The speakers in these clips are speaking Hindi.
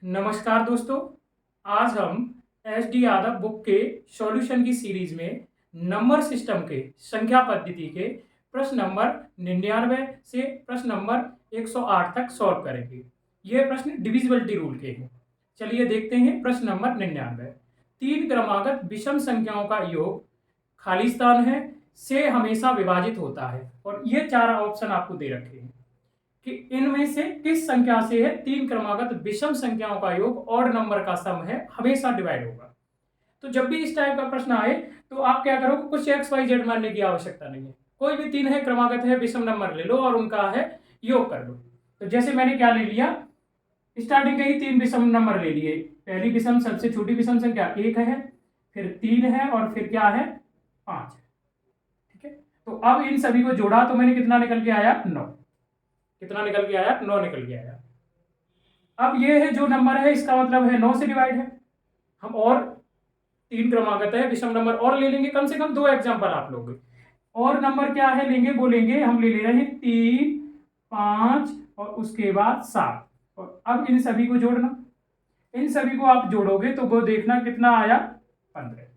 नमस्कार दोस्तों। आज हम एस डी यादव बुक के सॉल्यूशन की सीरीज में नंबर सिस्टम के संख्या पद्धति के प्रश्न नंबर 99 से प्रश्न नंबर 108 तक सॉल्व करेंगे। ये प्रश्न डिविजिबिलिटी रूल के हैं। चलिए देखते हैं प्रश्न नंबर 99। तीन क्रमागत विषम संख्याओं का योग खाली स्थान है से हमेशा विभाजित होता है और ये चार ऑप्शन आपको दे रखे हैं कि इनमें से किस संख्या से है तीन क्रमागत विषम संख्याओं का योग ऑड नंबर का सम है हमेशा डिवाइड होगा। तो जब भी इस टाइप का प्रश्न आए तो आप क्या करोगे, कुछ एक्स वाई जेड मानने की आवश्यकता नहीं है। कोई भी तीन है क्रमागत है विषम नंबर ले लो और उनका है योग कर लो। तो जैसे मैंने क्या ले लिया, स्टार्टिंग के ही तीन विषम नंबर ले लिए। पहली विषम सबसे छोटी विषम संख्या एक है, फिर तीन है और फिर क्या है, पांच है। ठीक है, तो अब इन सभी को जोड़ा तो मैंने कितना निकल के आया, 9। कितना निकल के आया, 9 निकल के आया। अब ये है जो नंबर है इसका मतलब है 9 से डिवाइड है। हम और तीन क्रमागत है विषम नंबर और ले लेंगे, कम से कम 2 एग्जांपल आप लोग और नंबर क्या है लेंगे, वो लेंगे हम ले रहे हैं 3, 5 और उसके बाद 7। और अब इन सभी को जोड़ना, इन सभी को आप जोड़ोगे तो वो देखना कितना आया, 15।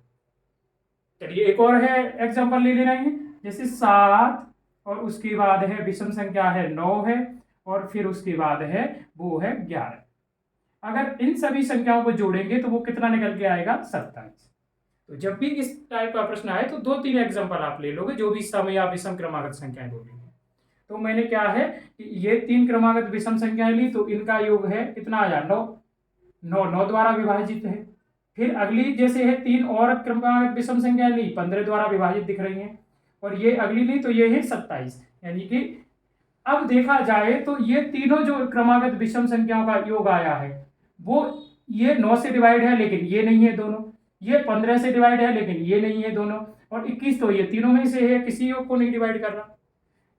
चलिए एक और है एग्जांपल ले रहे हैं, जैसे 7 और उसके बाद है विषम संख्या है 9 है और फिर उसके बाद है वो है 11। अगर इन सभी संख्याओं को जोड़ेंगे तो वो कितना निकल के आएगा, 27। तो जब भी इस टाइप का प्रश्न आए तो 2-3 एग्जांपल आप ले लोगे जो भी सम या विषम क्रमागत संख्याएं बोलेंगे। तो मैंने क्या है कि ये तीन क्रमागत विषम संख्याएं ली तो इनका योग है कितना आया, 9। 9 द्वारा विभाजित है। फिर अगली जैसे है तीन और क्रमागत विषम संख्याएं ली, 15 द्वारा विभाजित दिख रही हैं। और ये अगली ली तो ये है 27। यानी कि अब देखा जाए तो ये तीनों जो क्रमागत विषम संख्याओं का योग आया है वो ये 9 से डिवाइड है लेकिन ये नहीं है दोनों, ये 15 से डिवाइड है लेकिन ये नहीं है दोनों, और 21 तो ये तीनों में से है, किसी योग को नहीं डिवाइड कर रहा।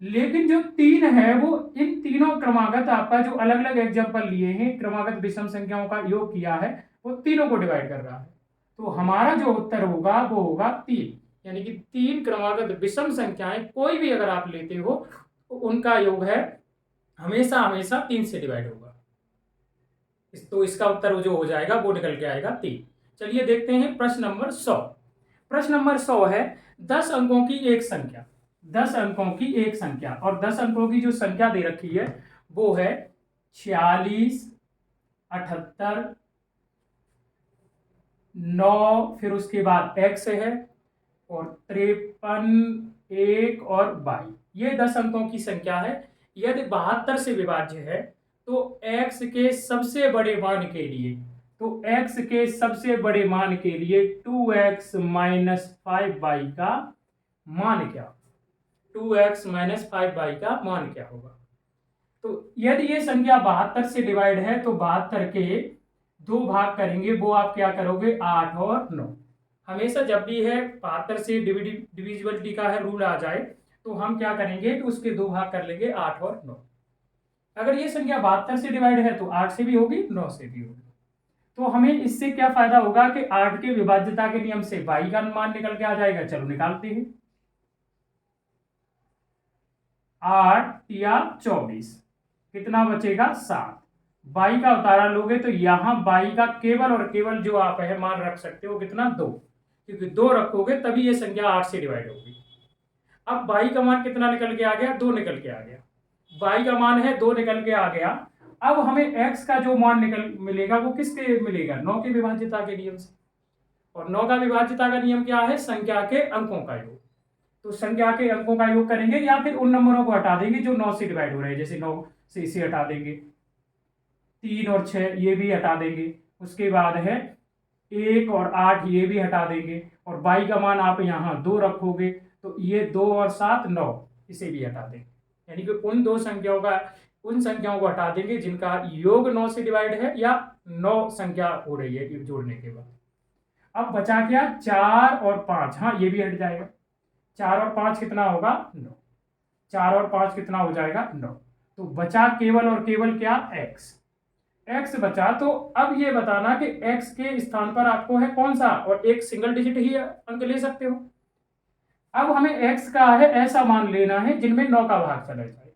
लेकिन जो तीन है वो इन तीनों क्रमागत आपका जो अलग अलग एग्जाम्पल लिए हैं क्रमागत विषम संख्याओं का योग किया है वो तीनों को डिवाइड कर रहा है। तो हमारा जो उत्तर होगा वो होगा 3। यानी कि तीन क्रमागत विषम संख्याएं कोई भी अगर आप लेते हो तो उनका योग है हमेशा हमेशा 3 से डिवाइड होगा। तो इसका उत्तर जो हो जाएगा वो निकल के आएगा 3। चलिए देखते हैं प्रश्न नंबर 100। प्रश्न नंबर 100 है 10 अंकों की एक संख्या, 10 अंकों की एक संख्या और 10 अंकों की जो संख्या दे रखी है वो है 46, 78, 9 फिर उसके बाद x है और 53, 1 और 22। ये 10 अंकों की संख्या है। यदि 72 से विभाज्य है तो x के सबसे बड़े मान के लिए, तो x के सबसे बड़े मान के लिए 2x - 5y का मान क्या, 2x - 5y का मान क्या होगा। तो यदि ये संख्या 72 से डिवाइड है तो 72 के 2 भाग करेंगे, वो आप क्या करोगे, 8 और 9। हमेशा जब भी है 72 से डिविजिबिलिटी का है रूल आ जाए तो हम क्या करेंगे कि उसके 2 भाग कर लेंगे, 8 और 9। अगर ये संख्या 72 से डिवाइड है तो 8 से भी होगी 9 से भी होगी। तो हमें इससे क्या फायदा होगा कि 8 के विभाज्यता के नियम से y का मान निकल के आ जाएगा। चलो निकालते हैं, 8 या 24 कितना बचेगा, 7। y का उतारा लोगे तो यहां y का केवल और केवल जो आप है मान रख सकते हो कितना, 2, क्योंकि 2 रखोगे तभी ये संख्या 8 से डिवाइड होगी। अब y का मान कितना निकल के आ गया, 2 निकल के आ गया। y का मान है 2 निकल के आ गया। अब हमें x का जो मान निकल मिलेगा वो किसके मिलेगा, 9 के विभाज्यता के नियम से। और 9 का विभाज्यता का नियम क्या है, संख्या के अंकों का योग। तो संख्या के अंकों का योग करेंगे या फिर उन नंबरों को हटा देंगे जो 9 से डिवाइड हो रहे हैं, जैसे 9 से इसे हटा देंगे, 3 और 6 ये भी हटा देंगे, उसके बाद है 1 और 8 ये भी हटा देंगे, और y का मान आप यहाँ 2 रखोगे तो ये 2 और 7 9 इसे भी हटा देंगे। यानी कि उन संख्याओं को हटा देंगे जिनका योग 9 से डिवाइड है या 9 संख्या हो रही है जोड़ने के बाद। अब बचा क्या, 4 और 5, हाँ ये भी हट जाएगा। 4 और 5 कितना होगा, 9। 4 और 5 कितना हो जाएगा, 9। तो बचा केवल और केवल क्या, x बचा। तो अब ये बताना कि x के स्थान पर आपको है कौन सा, और एक सिंगल डिजिट ही अंक ले सकते हो। अब हमें x का है ऐसा मान लेना है जिनमें 9 का भाग चला जाए।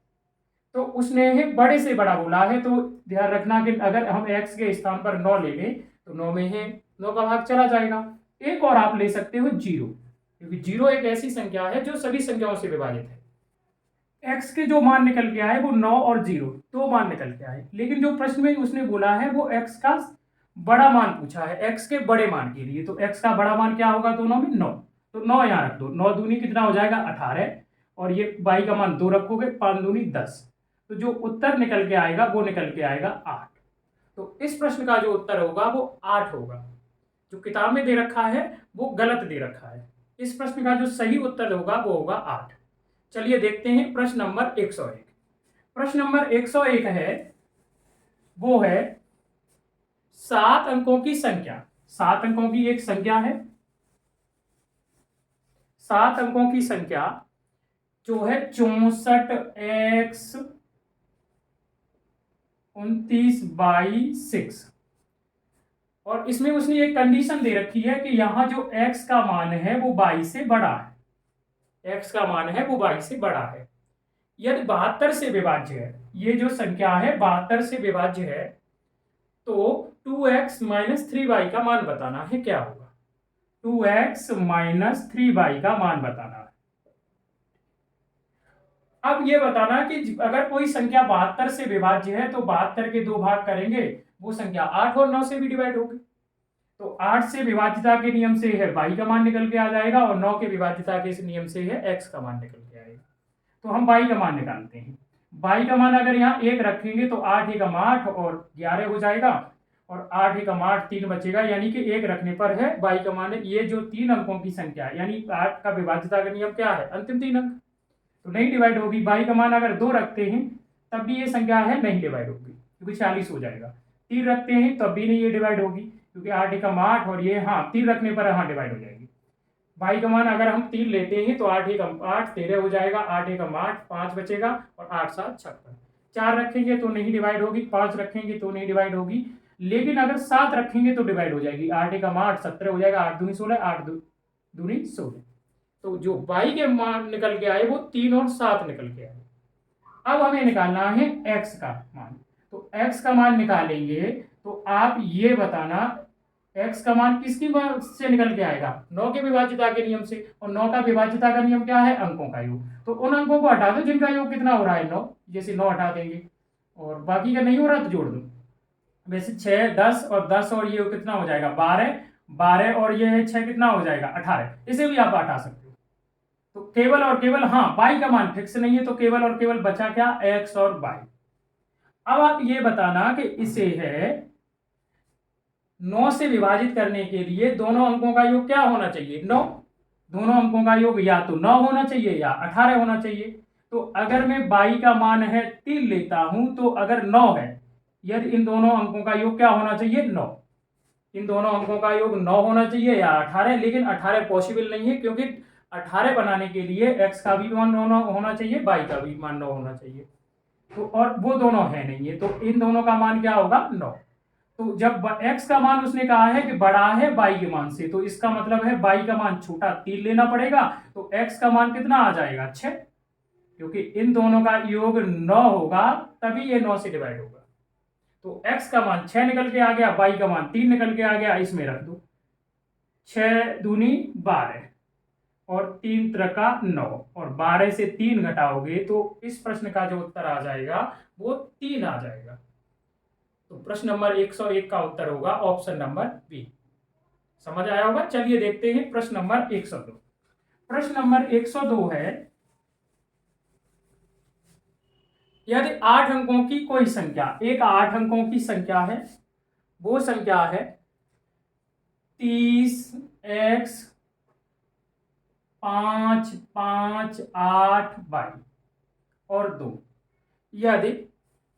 तो उसने बड़े से बड़ा बोला है, तो ध्यान रखना कि अगर हम x के स्थान पर 9 ले लें तो 9 में है 9 का भाग चला जाएगा। एक और आप ले सकते हो 0, क्योंकि 0 एक ऐसी संख्या है जो सभी संख्याओं से विभाजित है। x के जो मान निकल के आए वो 9 और 0 दो मान निकल के आए, लेकिन जो प्रश्न में उसने बोला है वो x का बड़ा मान पूछा है, x के बड़े मान के लिए। तो x का बड़ा मान क्या होगा दोनों में? 9। तो 9 यहाँ रख दो, 9 दूनी कितना हो जाएगा? 18, और ये y का मान 2 रखोगे, 5 दूनी 10। तो जो उत्तर निकल के आएगा वो निकल के आएगा 8। तो इस प्रश्न का जो उत्तर होगा वो 8 होगा। जो किताब में दे रखा है वो गलत दे रखा है। इस प्रश्न का जो सही उत्तर होगा वो होगा 8। चलिए देखते हैं प्रश्न नंबर 101। प्रश्न नंबर 101 है, वो है 7 अंकों की संख्या। 7 अंकों की एक संख्या है, 7 अंकों की संख्या जो है 64x 29/6। और इसमें उसने एक कंडीशन दे रखी है कि यहां जो x का मान है वो 22 से बड़ा है। x का मान है वो 22 से बड़ा है। यदि 72 से विभाज्य है, ये जो संख्या है 72 से विभाज्य है, तो 2x - 3y का मान बताना है। क्या होगा? 2x - 3y का मान बताना है। अब ये बताना कि अगर कोई संख्या 72 से विभाज्य है तो 72 के 2 भाग करेंगे, वो संख्या 8 और 9 से भी डिवाइड होगी। तो 8 से विभाज्यता के नियम से है y का मान निकल के आ जाएगा, और 9 के विभाज्यता के इस नियम से है x का मान निकल के आएगा। तो हम y का मान निकालते हैं। y का मान अगर यहाँ 1 रखेंगे तो 8 एकम 8 और 11 हो जाएगा, और 8 एकम 8 3 बचेगा, यानी कि 1 रखने पर है y का मान है। ये जो 3 अंकों की संख्या है, यानी 8 का विभाज्यता का नियम क्या है? अंतिम 3 अंक, तो नहीं डिवाइड होगी। y का मान अगर 2 रखते हैं तब भी ये संख्या है नहीं डिवाइड होगी, क्योंकि 40 हो जाएगा। 3 रखते हैं तब भी नहीं ये डिवाइड होगी, क्योंकि 8 एकम 8 और ये 3 रखने पर डिवाइड हो जाएगी। y का मान अगर हम 3 लेते हैं तो 8 एकम 8 13 हो जाएगा, 8 एकम 8 5 बचेगा, और 8 7 56। 4 रखेंगे तो नहीं डिवाइड होगी, 5 रखेंगे तो नहीं डिवाइड होगी, लेकिन अगर 7 रखेंगे तो डिवाइड हो जाएगी। 8 एकम 8 17 हो जाएगा, 8 दूनी 16, 8 दूनी 16। तो जो y के मान निकल के आए वो 3 और 7 निकल के आए। अब हमें निकालना है x का मान। तो x का मान निकालेंगे तो आप ये बताना x का मान किसकी से निकल के आएगा? 9 के विभाज्यता के नियम से, और 9 का विभाज्यता का नियम क्या है? अंकों का योग। तो उन अंकों को हटा दो जिनका योग कितना हो रहा है? 9। जैसे 9 हटा देंगे और बाकी का नहीं हो रहा तो जोड़ दो। वैसे 6 10 और 10 और ये कितना हो जाएगा? 12 12 और ये है 6 कितना हो जाएगा? 18। इसे भी आप हटा सकते हो। तो केवल और केवल y का मान फिक्स नहीं है, तो केवल और केवल बचा क्या? x और y। अब आप ये बताना कि इसे है 9 से विभाजित करने के लिए दोनों अंकों का योग क्या होना चाहिए? 9। दोनों अंकों का योग या तो 9 होना चाहिए या 18 होना चाहिए। तो अगर मैं y का मान है 3 लेता हूं, तो अगर 9 है, यदि इन दोनों अंकों का योग क्या होना चाहिए? 9। इन दोनों अंकों का योग 9 होना चाहिए या 18, लेकिन 18 पॉसिबल नहीं है, क्योंकि 18 बनाने के लिए x का भी मान 9 होना चाहिए, y का भी मान 9 होना चाहिए। तो और वो दोनों है नहीं है, तो इन दोनों का मान क्या होगा? 9। तो जब x का मान उसने कहा है कि बड़ा है y के मान से, तो इसका मतलब है y का मान छोटा 3 लेना पड़ेगा। तो x का मान कितना आ जाएगा? 6, क्योंकि इन दोनों का योग 9 होगा तभी ये 9 से डिवाइड होगा। तो x का मान 6 निकल के आ गया, y का मान 3 निकल के आ गया, इसमें रख दो। 6 दूनी 12 और 3 त्रिका 9, और 12 से 3 घटाओगे तो इस प्रश्न का जो उत्तर आ जाएगा वो 3 आ जाएगा। तो प्रश्न नंबर 101 का उत्तर होगा ऑप्शन नंबर बी। समझ आया होगा। चलिए देखते हैं प्रश्न नंबर 102। प्रश्न नंबर 102 है, यदि 8 अंकों की कोई संख्या, एक 8 अंकों की संख्या है, वो संख्या है 30x 5 5 8 y और 2, यदि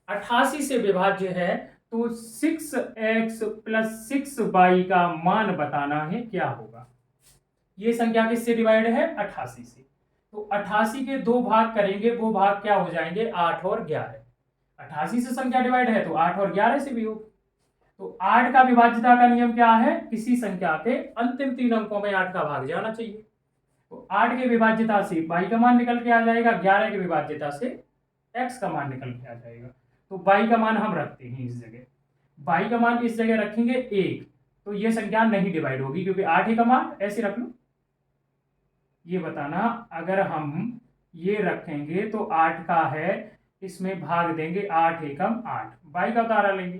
88 से विभाज्य है तो 6x + 6y का मान बताना है। क्या होगा? ये संख्या किससे डिवाइड है? 88 से। तो 88 के 2 भाग करेंगे, वो भाग क्या हो जाएंगे? 8 और 11। 88 से संख्या डिवाइड है तो 8 और 11 से भी हो। तो 8 का विभाज्यता का नियम क्या है? किसी संख्या के अंतिम 3 अंकों में 8 का भाग जाना चाहिए। तो 8 के विभाज्यता से y का मान निकल के आ जाएगा, 11 के विभाज्यता से x का मान निकल के आ जाएगा। तो y का मान हम रखते हैं इस जगह, y का मान इस जगह रखेंगे 1, तो ये संख्या नहीं डिवाइड होगी क्योंकि 8 ही का मान, ऐसे रख लो। ये बताना अगर हम ये रखेंगे तो 8 का है, इसमें भाग देंगे 8 एकम 8, y का उतारा लेंगे।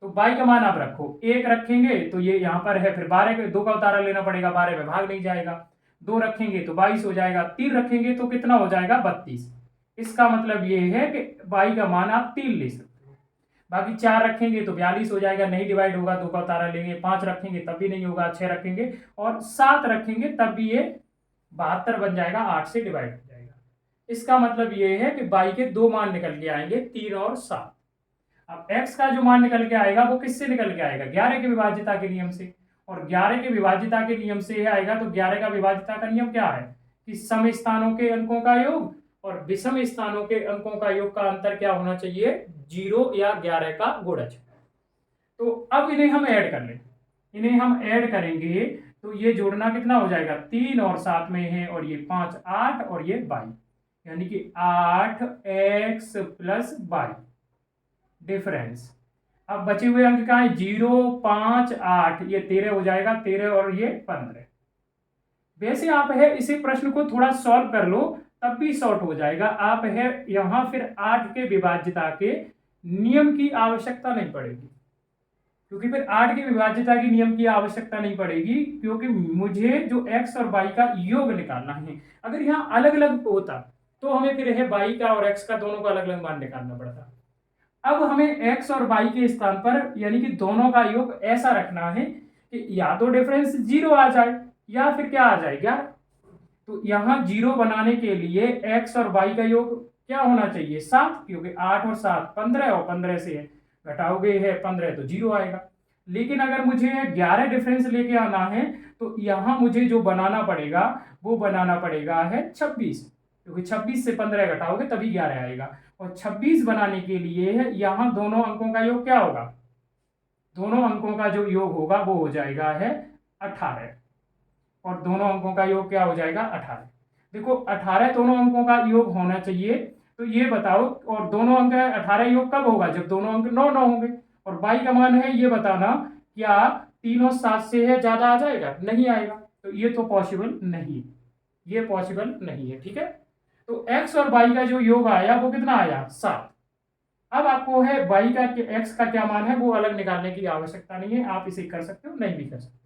तो y का मान आप रखो, 1 रखेंगे तो ये यहाँ पर है, फिर 12 के 2 का उतारा लेना पड़ेगा, 12 में भाग नहीं जाएगा। 2 रखेंगे तो 22 हो जाएगा, 3 रखेंगे तो कितना हो जाएगा 32। इसका मतलब ये है कि y का मान आप 3 ले सकते हो। बाकी 4 रखेंगे तो 42 हो जाएगा, नहीं डिवाइड होगा, 2 का उतारा लेंगे। 5 रखेंगे तब भी नहीं होगा, 6 रखेंगे और 7 रखेंगे तब भी ये 72 बन जाएगा, 8 से डिवाइड हो जाएगा। इसका मतलब ये है कि y के दो मान निकल के आएंगे, 3 और 7। अब x का जो मान निकल के आएगा वो किससे निकल के आएगा, 11 के विभाज्यता के नियम से। और 11 के विभाज्यता के नियम से आएगा, तो 11 का विभाज्यता का नियम क्या है कि सम स्थानों के अंकों का योग और विषम स्थानों के अंकों का योग का अंतर क्या होना चाहिए, 0 या 11 का गुणज। तो अब इन्हें हम ऐड कर लें, इन्हें हम ऐड करेंगे तो ये जोड़ना कितना हो जाएगा, 3 और 7 में है, और ये 5 8 और ये 22, यानी कि 8x प्लस 22 डिफरेंस। अब बचे हुए अंक कहाँ है, 0 5 8, ये 13 हो जाएगा, 13 और ये 15। वैसे आप है इसी प्रश्न को थोड़ा सॉल्व कर लो तब भी शॉर्ट हो जाएगा। आप है यहां फिर 8 के विभाज्यता के नियम की आवश्यकता नहीं पड़ेगी, क्योंकि फिर 8 के विभाज्यता की नियम की आवश्यकता नहीं पड़ेगी, क्योंकि मुझे जो x और y का योग निकालना है। अगर यहाँ अलग अलग होता तो हमें फिर है y का और x का दोनों का अलग अलग मान निकालना पड़ता। अब हमें x और y के स्थान पर यानी कि दोनों का योग ऐसा रखना है कि या तो डिफरेंस 0 आ जाए या फिर क्या आ जाए 11। तो यहां 0 बनाने के लिए x और y का योग क्या होना चाहिए 7, क्योंकि 8 और 7 15, और 15 से घटाओगे है 15 तो 0 आएगा। लेकिन अगर मुझे 11 डिफरेंस लेके आना है तो यहां मुझे जो बनाना पड़ेगा वो बनाना पड़ेगा है 26, क्योंकि 26 से 15 घटाओगे तभी 11 आएगा। और 26 बनाने के लिए यहां दोनों अंकों का योग क्या होगा, दोनों अंकों का जो योग होगा वो हो जाएगा है 18, और दोनों अंकों का योग क्या हो जाएगा 18। देखो 18 दोनों अंकों का योग होना चाहिए, तो ये बताओ, और दोनों अंक 18 योग कब होगा, जब दोनों अंक 9 9 होंगे। और y का मान है ये बताना, क्या 3 और 7 से है ज्यादा आ जाएगा, नहीं आएगा, तो ये तो पॉसिबल नहीं, ये पॉसिबल नहीं है। ठीक है, तो x और y का जो योग आया वो कितना आया 7। अब आपको है y का x का क्या मान है वो अलग निकालने की आवश्यकता नहीं है, आप इसे कर सकते हो, नहीं भी कर सकते।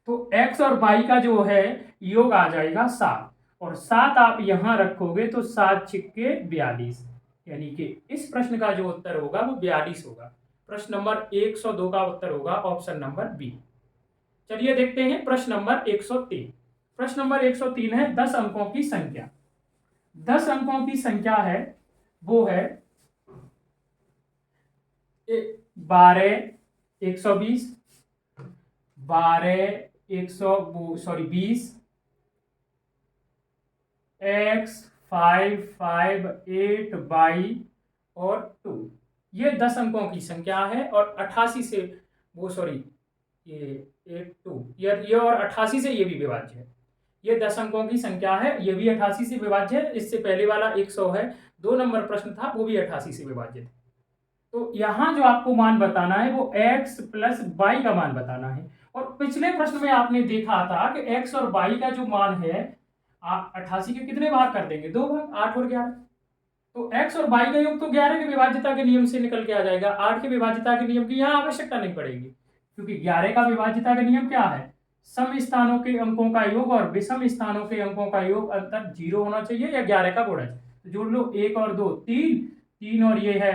तो x और y का जो है योग आ जाएगा 7, और 7 आप यहां रखोगे तो 7 छिक्के 42, यानी कि इस प्रश्न का जो उत्तर होगा वो 42 होगा। प्रश्न नंबर 102 का उत्तर होगा ऑप्शन नंबर बी। चलिए देखते हैं प्रश्न नंबर 103। प्रश्न नंबर 103 है 10 अंकों की संख्या। 10 अंकों की संख्या है वो है 12 120, 12 20, x 5 5 8 y और 2, ये 10 अंकों की संख्या है। और 88 से वो सॉरी ये 8 2 ये और 88 से ये भी विभाज्य है। ये 10 अंकों की संख्या है, ये भी 88 से विभाज्य है। इससे पहले वाला 100 है, 2 नंबर प्रश्न था वो भी 88 से विभाज्य था। तो यहां जो आपको मान बताना है वो x प्लस y का मान बताना है। और पिछले प्रश्न में आपने देखा था कि x और y का जो मान है 88 के कितने भाग कर देंगे, 2 भाग, 8 और 11। तो x और y का योग तो 11 के विभाज्यता के नियम से निकल के आ जाएगा, 8 के विभाज्यता के नियम की यहाँ आवश्यकता नहीं पड़ेगी, क्योंकि 11 का विभाज्यता का नियम क्या है, सम स्थानों के अंकों का योग और विषम स्थानों के अंकों का योग अंतर 0 होना चाहिए या 11 का गुणज। तो जोड़ लो, 1 और 2 3, 3 और ये है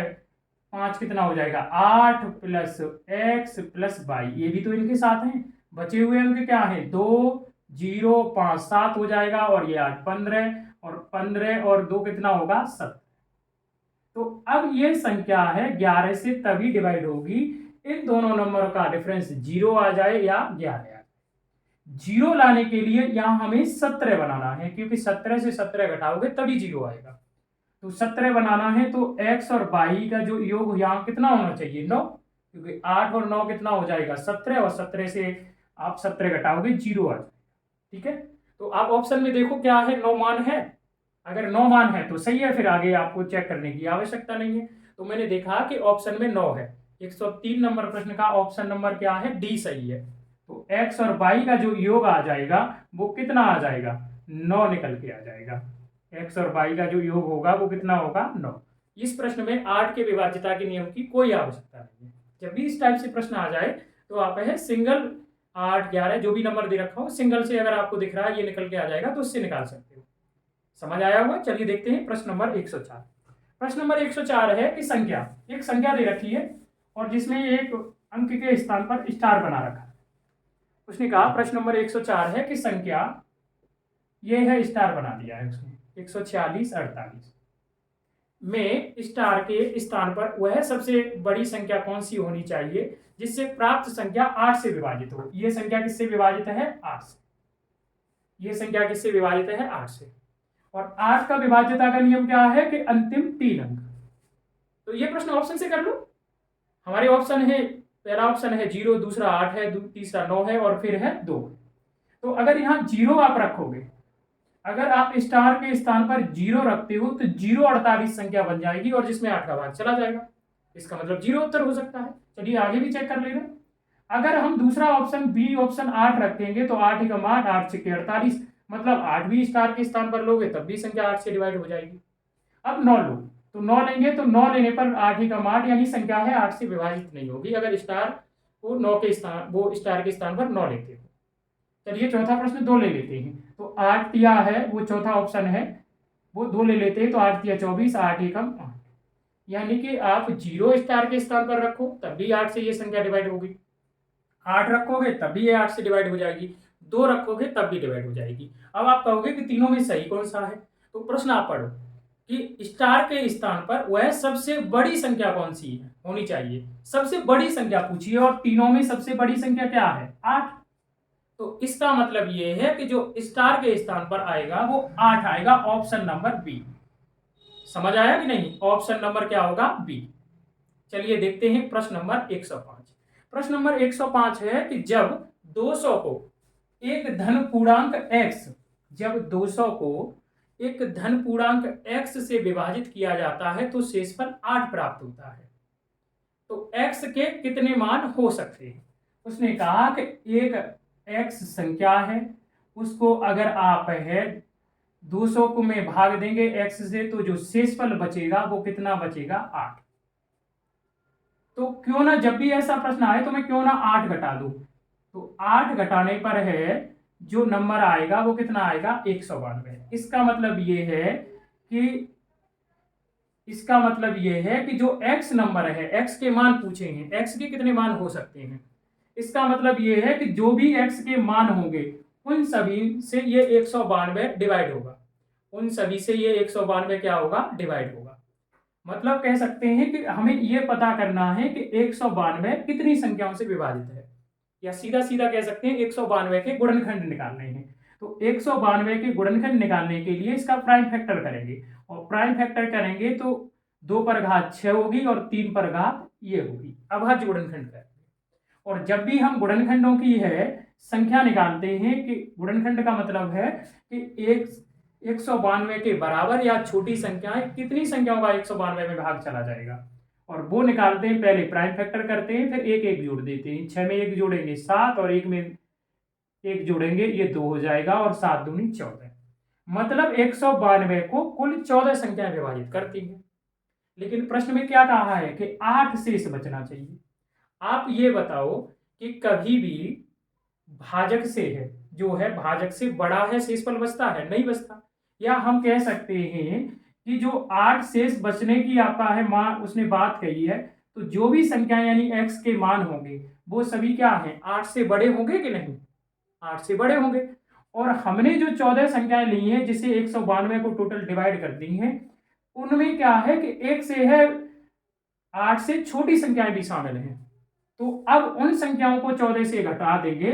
5, कितना हो जाएगा 8 प्लस x प्लस y, ये भी तो इनके साथ हैं। बचे हुए अंक क्या है 2 0 5 7 हो जाएगा, और ये 8 15, और 15 और 2 कितना होगा 7। तो अब ये संख्या है 11 से तभी डिवाइड होगी इन दोनों नंबर का डिफरेंस 0 आ जाए या 11 आ जाए। 0 लाने के लिए यहां हमें 17 बनाना है, क्योंकि 17 से 17 घटाओगे तभी 0 आएगा। तो 17 बनाना है तो x और y का जो योग यहाँ कितना होना चाहिए 9, क्योंकि 8 और 9 कितना हो जाएगा 17, और 17 से आप 17 घटाओगे 0 आ जाएगा। ठीक है, तो आप ऑप्शन में देखो क्या है, 9 मान है, अगर 9 मान है तो सही है, फिर आगे आपको चेक करने की आवश्यकता नहीं है। तो मैंने देखा कि ऑप्शन में 9 है। 103 नंबर प्रश्न का ऑप्शन नंबर क्या है, डी सही है। तो x और y का जो योग आ जाएगा वो कितना आ जाएगा, 9 निकल के आ जाएगा। x और y का जो योग होगा वो कितना होगा, 9। इस प्रश्न में 8 के विभाज्यता के नियम की कोई आवश्यकता नहीं है। जब भी इस टाइप से प्रश्न आ जाए तो आप है सिंगल 8 11 जो भी नंबर दे रखा हो, सिंगल से अगर आपको दिख रहा है ये निकल के आ जाएगा तो उससे निकाल सकते हो। समझ आया होगा। चलिए देखते हैं प्रश्न नंबर 104। प्रश्न नंबर 104 है कि संख्या, एक संख्या दे रखी है और जिसमें एक अंक के स्थान पर स्टार बना रखा है। उसने कहा प्रश्न नंबर 104 है कि संख्या ये है, स्टार बना दिया है उसने 146 48 में स्टार के स्थान पर वह सबसे बड़ी संख्या कौन सी होनी चाहिए जिससे प्राप्त संख्या 8 से विभाजित हो। यह संख्या किससे विभाजित है, 8 से। यह संख्या किससे विभाजित है, 8 से। और 8 का विभाज्यता का नियम क्या है कि अंतिम 3 अंक। तो ये प्रश्न ऑप्शन से कर लो। हमारे ऑप्शन है, पहला ऑप्शन है 0, दूसरा 8 है, तीसरा 9 है और फिर है 2। तो अगर यहाँ 0 आप रखोगे, अगर आप स्टार के स्थान पर 0 रखते हो तो 0 48 संख्या बन जाएगी और जिसमें 8 का भाग चला जाएगा। इसका मतलब 0 उत्तर हो सकता है। चलिए आगे भी चेक कर लेना। अगर हम दूसरा ऑप्शन बी ऑप्शन 8 रखेंगे तो 8 एकम 8, 8 छक्के 48, मतलब 8 भी स्टार के स्थान पर लोगे तब भी संख्या 8 से डिवाइड हो जाएगी। अब 9 लो तो 9 लेंगे तो 9 लेने पर 8 एकम 8 यानी संख्या है 8 से विभाजित नहीं होगी अगर स्टार को 9 के स्थान, वो स्टार के स्थान पर 9 लेते हो। चलिए चौथा प्रश्न 2 ले लेते हैं। तो 8 तिया है, वो चौथा ऑप्शन है, वो 2 ले लेते हैं तो 8 तिया 24, 8 एकम 8, यानी कि आप 0 स्टार के स्थान पर रखो तब भी 8 से ये संख्या डिवाइड होगी, 8 रखोगे तब भी ये 8 से डिवाइड हो जाएगी, 2 रखोगे तब भी डिवाइड हो जाएगी। अब आप कहोगे कि तीनों में सही कौन सा है, तो प्रश्न आप पढ़ो कि स्टार के स्थान पर वह सबसे बड़ी संख्या कौन सी है होनी चाहिए। सबसे बड़ी संख्या पूछी है और तीनों में सबसे बड़ी संख्या क्या है, 8। तो इसका मतलब ये है कि जो स्टार के स्थान पर आएगा वो 8 आएगा, ऑप्शन नंबर बी। समझ आया कि नहीं, ऑप्शन नंबर क्या होगा, बी। चलिए देखते हैं प्रश्न नंबर 105। प्रश्न नंबर 105 है कि जब 200 को एक धन पूर्णांक x, जब 200 को एक धन पूर्णांक x से विभाजित किया जाता है तो शेषफल 8 प्राप्त होता है। तो x के कितने मान हो सकते हैं। उसने कहा कि एक x संख्या है, उसको अगर आप है 200 को में भाग देंगे x से तो जो शेषफल बचेगा वो कितना बचेगा, 8। तो क्यों ना जब भी ऐसा प्रश्न आए तो मैं क्यों ना 8 घटा दूं। तो 8 घटाने पर है जो नंबर आएगा वो कितना आएगा, 192। इसका मतलब ये है कि जो x नंबर है, x के मान पूछे हैं, x के कितने मान हो सकते हैं। इसका मतलब ये है कि जो भी x के मान होंगे उन सभी से ये 192 डिवाइड होगा, उन सभी से ये 192 क्या होगा, डिवाइड होगा। मतलब कह सकते हैं कि हमें यह पता करना है कि 192 कितनी संख्याओं से विभाजित है, या सीधा सीधा कह सकते हैं 192 के गुणनखंड निकालने हैं। तो 192 के गुणनखंड निकालने के लिए इसका प्राइम फैक्टर करेंगे और प्राइम फैक्टर करेंगे तो 2 पर घात 6 होगी और 3 पर घात ये होगी, अभाज्य गुणनखंड करेंगे। और जब भी हम गुणनखंडों की है संख्या निकालते हैं कि गुणनखंड का मतलब है कि 192 के बराबर या छोटी संख्याएं कितनी संख्याओं का 192 में भाग चला जाएगा, और वो निकालते हैं। पहले प्राइम फैक्टर करते हैं, फिर एक एक जोड़ देते हैं। 6 में 1 जोड़ेंगे 7 और 1 में 1 जोड़ेंगे ये 2 हो जाएगा और 7 दूनी 14। मतलब 192 को कुल 14 संख्याएं विभाजित करती हैं। लेकिन प्रश्न में क्या कहा है कि 8 शेष बचना चाहिए। आप ये बताओ कि कभी भी भाजक से है जो है भाजक से बड़ा है शेषफल बचता है, नहीं बचता। या हम कह सकते हैं कि जो 8 शेष बचने की आपका है मान उसने बात कही है, तो जो भी संख्या यानी x के मान होंगे वो सभी क्या हैं, 8 से बड़े होंगे कि नहीं, 8 से बड़े होंगे। और हमने जो 14 संख्याएं ली हैं जिसे 192 को टोटल डिवाइड कर दी हैं, उनमें क्या है कि एक से है 8 से छोटी संख्याएं भी शामिल हैं। तो अब उन संख्याओं को 14 से घटा देंगे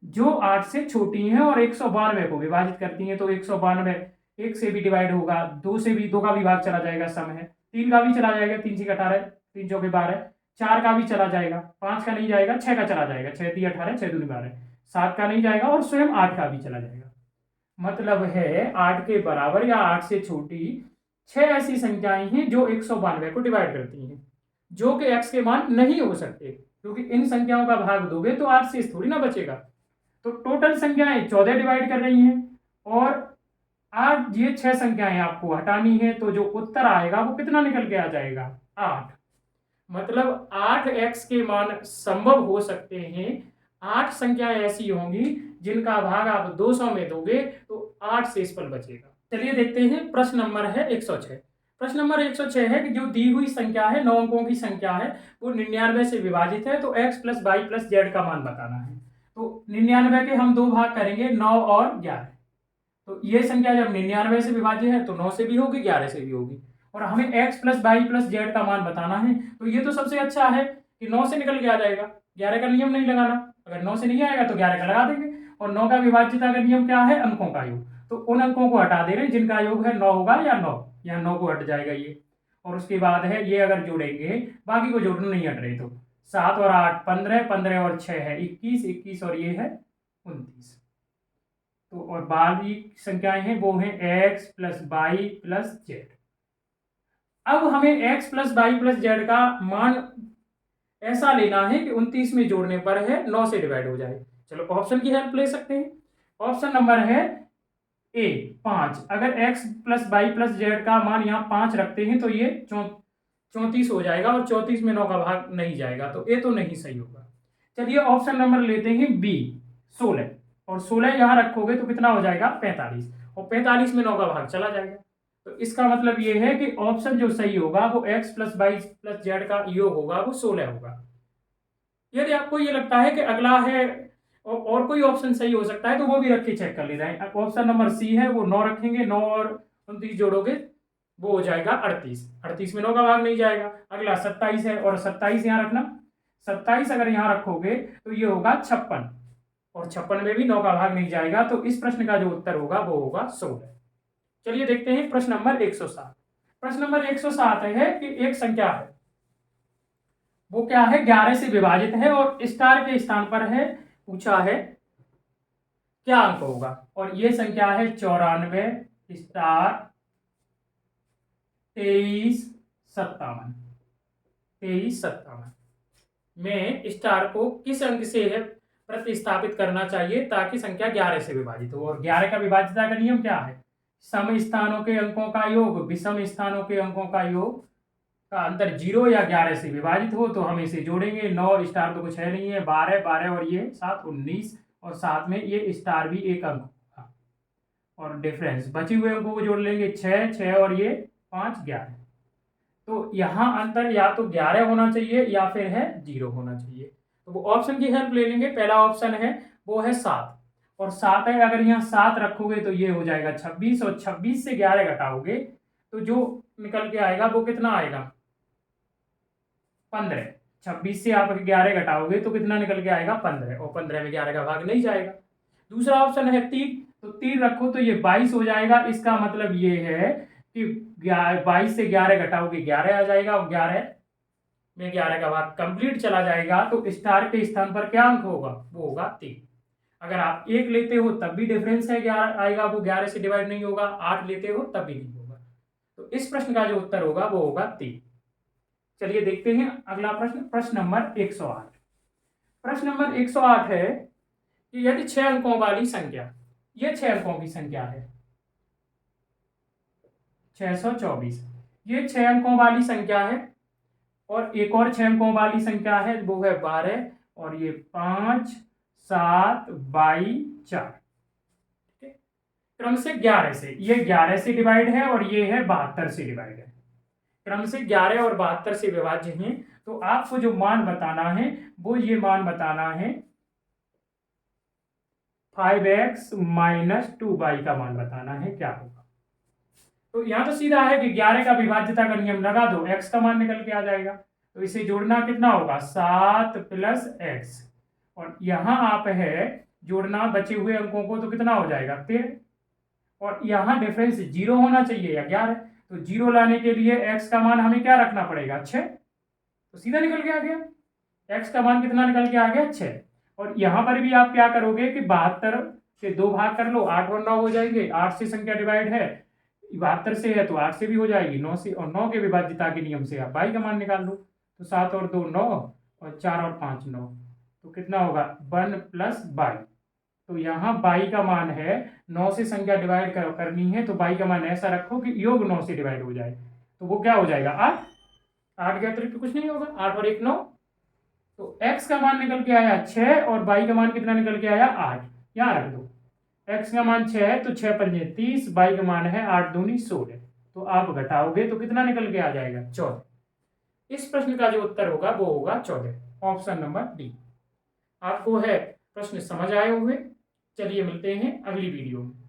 जो 8 से छोटी हैं और 192 को विभाजित करती हैं। तो 192 1 से भी डिवाइड होगा, 2 से भी, 2 का भी भाग चला जाएगा, सम है, 3 का भी चला जाएगा, 3 से 18, 3 चौके 12, 4 का भी चला जाएगा, 5 का नहीं जाएगा, 6 का चला जाएगा, 6 3 18, 6 दूनी 12, 7 का नहीं जाएगा और स्वयं 8 का भी चला जाएगा। मतलब है 8 के बराबर या 8 से छोटी 6 ऐसी संख्याएं हैं जो 192 को डिवाइड करती हैं, जो कि x के मान नहीं हो सकते, क्योंकि इन संख्याओं का भाग दोगे तो 8 से थोड़ी ना बचेगा। तो टोटल संख्याएं 14 डिवाइड कर रही हैं और 8, ये 6 संख्याएं आपको हटानी है, तो जो उत्तर आएगा वो कितना निकल के आ जाएगा? 8। मतलब 8x के मान संभव हो सकते हैं। 8 संख्याएं ऐसी होंगी जिनका भाग आप 200 में दोगे तो 8 शेषफल बचेगा। चलिए देखते हैं, प्रश्न नंबर है 106। प्रश्न नंबर 106 है कि जो दी हुई संख्या है 9 अंकों की संख्या है, वो 99 से विभाजित है, तो x plus Y plus Z का मान बताना है। तो 99 के हम दो भाग करेंगे, 9 और 11। तो ये संख्या जब 99 से विभाज्य है तो 9 से भी होगी, 11 से भी होगी, और हमें x plus Y plus Z का मान बताना है। तो ये तो सबसे अच्छा है कि 9 से निकल के आ जाएगा, 11 का नियम नहीं लगाना। अगर 9 से नहीं आएगा तो 11 का लगा देंगे। और 9 का विभाज्यता का नियम क्या है? अंकों का योग। तो उन अंकों को हटा दे रहे हैं जिनका योग है 9 होगा, या 9, यहाँ 9 को हट जाएगा ये। और उसके बाद है ये अगर जोड़ेंगे, बाकी को जोड़ना नहीं हट रहे, तो 7 और 8 15, 15 और 6 है 21, 21 और ये है 29। तो और बाकी संख्याएं हैं वो हैं x plus Y plus Z. अब हमें x plus Y plus Z का मान ऐसा लेना है कि 29 में जोड़ने पर है 9 से डिवाइड हो जाए। चलो ऑप्शन की हेल्प ले सकते हैं। ऑप्शन नंबर है ए 5। अगर x plus Y plus Z का मान यहाँ 5 रखते हैं तो ये 34 हो जाएगा, और 34 में 9 का भाग नहीं जाएगा, तो ए तो नहीं सही होगा। चलिए ऑप्शन नंबर लेते हैं बी 16, और 16 यहाँ रखोगे तो कितना हो जाएगा? 45, और 45 में 9 का भाग चला जाएगा। तो इसका मतलब ये है कि ऑप्शन जो सही होगा वो x plus Y plus Z का योग होगा, वो 16 होगा। यदि आपको ये लगता है कि अगला है और कोई ऑप्शन सही हो सकता है तो वो भी रख के चेक कर ले रहे हैं। ऑप्शन नंबर सी है, वो 9 रखेंगे, 9 और 29 जोड़ोगे वो हो जाएगा 38। 38 में 9 का भाग नहीं जाएगा। अगला 27 है, और 27 यहाँ रखना। 27 अगर यहाँ रखोगे तो ये होगा 56, और 56 में भी 9 का भाग नहीं जाएगा। तो इस प्रश्न का जो उत्तर होगा वो होगा 16। चलिए देखते हैं प्रश्न नंबर 107। प्रश्न नंबर 107 है कि एक संख्या है, वो क्या है? 11 से विभाजित है, और स्टार के स्थान पर है, पूछा है क्या अंक होगा। और ये संख्या है 94 स्टार 23 57। 23 57 में स्टार को किस अंक से है प्रतिस्थापित करना चाहिए ताकि संख्या 11 से विभाजित हो। और 11 का विभाज्यता का नियम क्या है? सम स्थानों के अंकों का योग विषम स्थानों के अंकों का योग का अंतर 0 या 11 से विभाजित हो। तो हम इसे जोड़ेंगे, 9 स्टार तो कुछ है नहीं है, 12 12 और ये 7 19, और साथ में ये स्टार भी एक अंक होगा, और डिफरेंस बचे हुए अंकों को जोड़ लेंगे, 6 6 और ये 5 11। तो यहाँ अंतर या तो 11 होना चाहिए या फिर है 0 होना चाहिए। तो वो ऑप्शन की हेल्प ले लेंगे। पहला ऑप्शन है वो है 7, और 7 है, अगर यहाँ 7 रखोगे तो ये हो जाएगा 26, और 26 से 11 घटाओगे तो जो निकल के आएगा वो कितना आएगा? 15। 26 से आप 11 घटाओगे तो कितना निकल के आएगा? 15, और 15 में 11 का भाग नहीं जाएगा। दूसरा ऑप्शन है 3, तो 3 रखो तो ये 22 हो जाएगा। इसका मतलब ये है कि 22 से 11 घटाओगे 11 आ जाएगा, और 11 में 11 का भाग कंप्लीट चला जाएगा। तो स्टार के स्थान पर क्या अंक होगा? वो होगा 3। अगर आप 1 लेते हो तब भी डिफरेंस है 11 आएगा, वो 11 से डिवाइड नहीं होगा। 8 लेते हो तब भी नहीं होगा। तो इस प्रश्न का जो उत्तर होगा वो होगा 3। चलिए देखते हैं अगला प्रश्न, प्रश्न नंबर 108। प्रश्न नंबर 108 है कि यदि 6 अंकों वाली संख्या, ये 6 अंकों की संख्या है 624, ये 6 अंकों वाली संख्या है, और एक और 6 अंकों वाली संख्या है वो है 12, और ये 5 7 22 4, क्रम से 11 से, ये 11 से डिवाइड है और ये है 72 से डिवाइड है। क्रम से 11 और 72 से विभाज्य हैं। तो आपको जो मान बताना है वो ये मान बताना है 5x माइनस 2y का मान बताना है क्या होगा। तो यहां तो सीधा है कि 11 का विभाज्यता का नियम लगा दो, x का मान निकल के आ जाएगा। तो इसे जोड़ना कितना होगा? 7 प्लस x, और यहां आप है जोड़ना बचे हुए अंकों को तो कितना हो जाएगा? 13, और यहां डिफरेंस 0 होना चाहिए या 11। तो 0 लाने के लिए x का मान हमें क्या रखना पड़ेगा? 6। तो सीधा निकल के आ गया, x का मान कितना निकल के आ गया? 6। और यहां पर भी आप क्या करोगे कि 72 से 2 भाग कर लो, 8 और 9 हो जाएंगे। 8 से संख्या डिवाइड है, 72 से है तो 8 से भी हो जाएगी, 9 से, और 9 के विभाज्यता के नियम से आप बाई का मान निकाल लो। तो 7 और 2 9, और 4 और 5 9, तो कितना होगा 1 प्लस बाई। तो यहाँ बाई का मान है, 9 से संख्या डिवाइड करनी है तो बाई का मान ऐसा रखो कि योग 9 से डिवाइड हो जाए, तो वो क्या हो जाएगा 8। 8 के अतिरिक्त कुछ नहीं होगा, 8 और 1 9। तो x का मान निकल के आया 6 और बाई का मान कितना निकल के आया 8। यहाँ रख दो, x का मान 6 है तो 6 पंजे 30, बाई का मान है 8 दूनी 16। तो आप घटाओगे तो कितना निकल के आ जाएगा 14। इस प्रश्न का जो उत्तर होगा वो होगा 14, ऑप्शन नंबर डी। आपको है प्रश्न समझ आए हुए? चलिए मिलते हैं अगली वीडियो में।